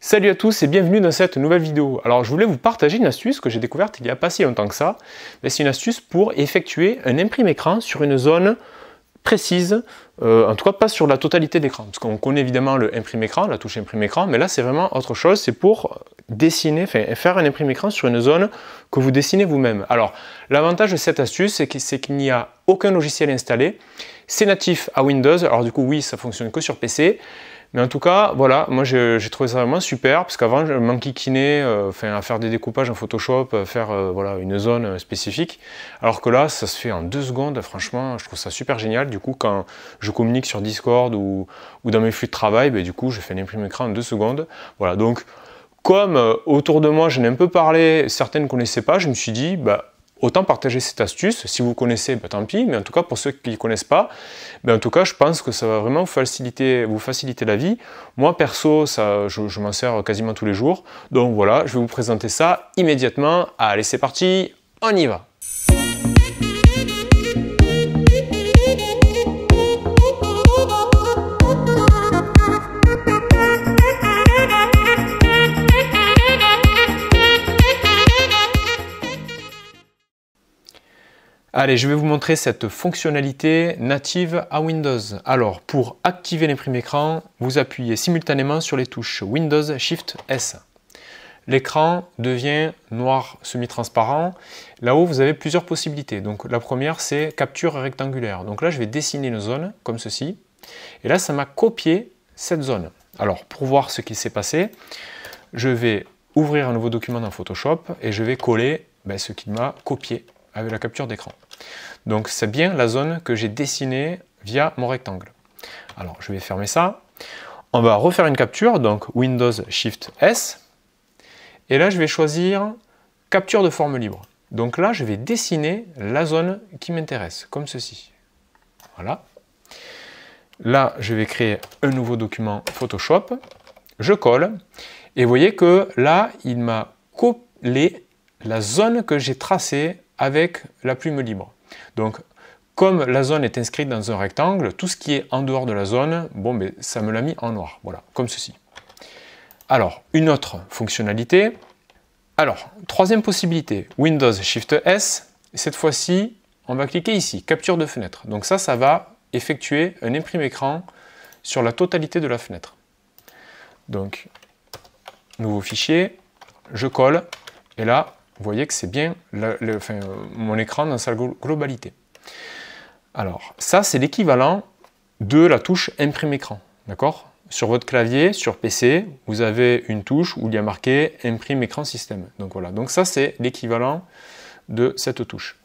Salut à tous et bienvenue dans cette nouvelle vidéo. Alors je voulais vous partager une astuce que j'ai découverte il n'y a pas si longtemps que ça. C'est une astuce pour effectuer un imprime écran sur une zone précise, en tout cas pas sur la totalité d'écran. Parce qu'on connaît évidemment le imprime écran, la touche imprime écran, mais là c'est vraiment autre chose, c'est pour dessiner, faire un imprime écran sur une zone que vous dessinez vous-même. Alors l'avantage de cette astuce, c'est qu'il n'y a aucun logiciel installé, c'est natif à Windows, alors du coup oui ça fonctionne que sur PC. Mais en tout cas, voilà, moi j'ai trouvé ça vraiment super, parce qu'avant je m'enquiquinais à faire des découpages en Photoshop, à faire voilà, une zone spécifique, alors que là, ça se fait en 2 secondes, franchement, je trouve ça super génial. Du coup, quand je communique sur Discord ou dans mes flux de travail, du coup, je fais un imprime écran en 2 secondes. Voilà, donc, comme autour de moi, j'en ai un peu parlé, certains ne connaissaient pas, je me suis dit, autant partager cette astuce. Si vous connaissez, tant pis, mais en tout cas pour ceux qui ne connaissent pas, en tout cas je pense que ça va vraiment vous faciliter la vie. Moi perso, je m'en sers quasiment tous les jours, donc voilà, je vais vous présenter ça immédiatement. Allez, c'est parti, on y va. Allez, je vais vous montrer cette fonctionnalité native à Windows. Alors, pour activer l'imprime écran, vous appuyez simultanément sur les touches Windows Shift S. L'écran devient noir semi-transparent. Là-haut, vous avez plusieurs possibilités. Donc, la première, c'est capture rectangulaire. Donc là, je vais dessiner une zone comme ceci. Et là, ça m'a copié cette zone. Alors, pour voir ce qui s'est passé, je vais ouvrir un nouveau document dans Photoshop et je vais coller ce qu'il m'a copié avec la capture d'écran. Donc c'est bien la zone que j'ai dessinée via mon rectangle. Alors je vais fermer ça. On va refaire une capture, donc Windows Shift S. Et là je vais choisir capture de forme libre. Donc là je vais dessiner la zone qui m'intéresse, comme ceci. Voilà. Là je vais créer un nouveau document Photoshop. Je colle. Et vous voyez que là il m'a collé la zone que j'ai tracée avec la plume libre. Donc, comme la zone est inscrite dans un rectangle, tout ce qui est en dehors de la zone, ça me l'a mis en noir. Voilà, comme ceci. Alors, une autre fonctionnalité. Alors, troisième possibilité, Windows Shift S. Cette fois-ci, on va cliquer ici, capture de fenêtre. Donc ça va effectuer un imprime écran sur la totalité de la fenêtre. Donc, nouveau fichier, je colle, et là, vous voyez que c'est bien mon écran dans sa globalité. Alors, ça, c'est l'équivalent de la touche imprime écran. D'accord? Sur votre clavier, sur PC, vous avez une touche où il y a marqué imprime écran système. Donc voilà, donc ça, c'est l'équivalent de cette touche.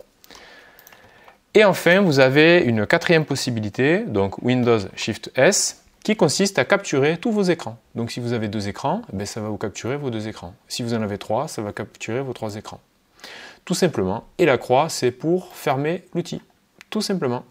Et enfin, vous avez une quatrième possibilité, donc Windows Shift S, qui consiste à capturer tous vos écrans. Donc si vous avez 2 écrans, ça va vous capturer vos 2 écrans. Si vous en avez 3, ça va capturer vos 3 écrans. Tout simplement. Et la croix, c'est pour fermer l'outil. Tout simplement.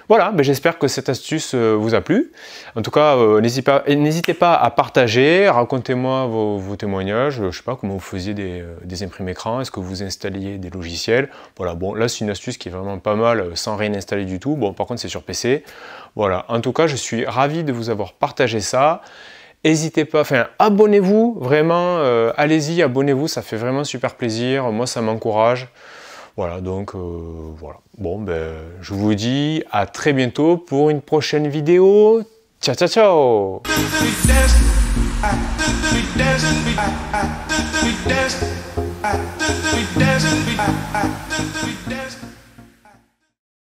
Voilà, j'espère que cette astuce vous a plu. En tout cas, n'hésitez pas à partager, racontez-moi vos témoignages. Je ne sais pas comment vous faisiez des imprimes écran, est-ce que vous installiez des logiciels. Voilà, bon, là c'est une astuce qui est vraiment pas mal, sans rien installer du tout. Bon, par contre c'est sur PC. Voilà, en tout cas, je suis ravi de vous avoir partagé ça. N'hésitez pas, abonnez-vous, vraiment, allez-y, abonnez-vous, ça fait vraiment super plaisir. Moi, ça m'encourage. Voilà, donc voilà. Bon, je vous dis à très bientôt pour une prochaine vidéo. Ciao, ciao, ciao!